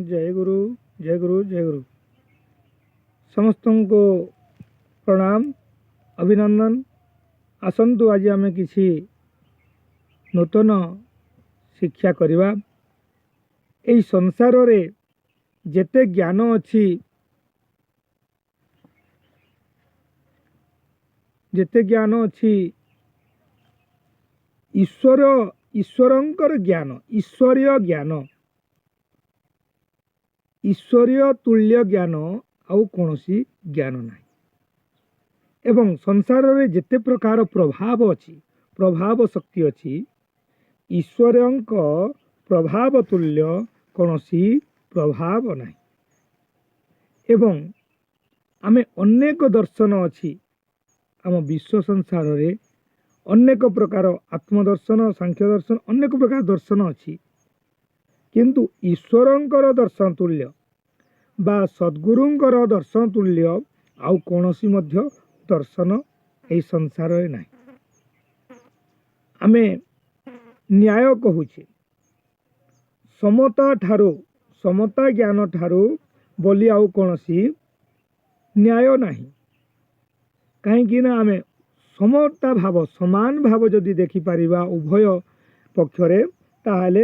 जय गुरु जय गुरु जय गुरु। समस्त को प्रणाम अभिनंदन। आसंतु आज आम किसी नूतन शिक्षा करवा। एई संसार रे जेते ज्ञान अच्छी ईश्वरंकर ज्ञान ईश्वरीय ज्ञान ईश्वरीय तुल्य ज्ञान आउ कौनसी ज्ञान नहीं। एवं संसार रे जेते प्रकार प्रभाव अच्छी प्रभाव शक्ति अच्छी ईश्वरंक प्रभाव तुल्य कौनसी प्रभाव नहीं। एवं आमे अनेक दर्शन अच्छी आम विश्व संसार रे अनेक प्रकार आत्मदर्शन सांख्य दर्शन अनेक प्रकार दर्शन अच्छी किंतु ईश्वरंकर दर्शन तुल्य बा सद्गुरुंकर दर्शन तुल्य आउ कौनसी मध्य दर्शन ए संसार रे नहीं। आमे न्याय कहूचे समता ज्ञान ठारू बोली आउ कौनसी न्याय नहीं। कहीं आमे समता भाव समान भाव जदि देखि परिबा उभय पक्षरे ताहाले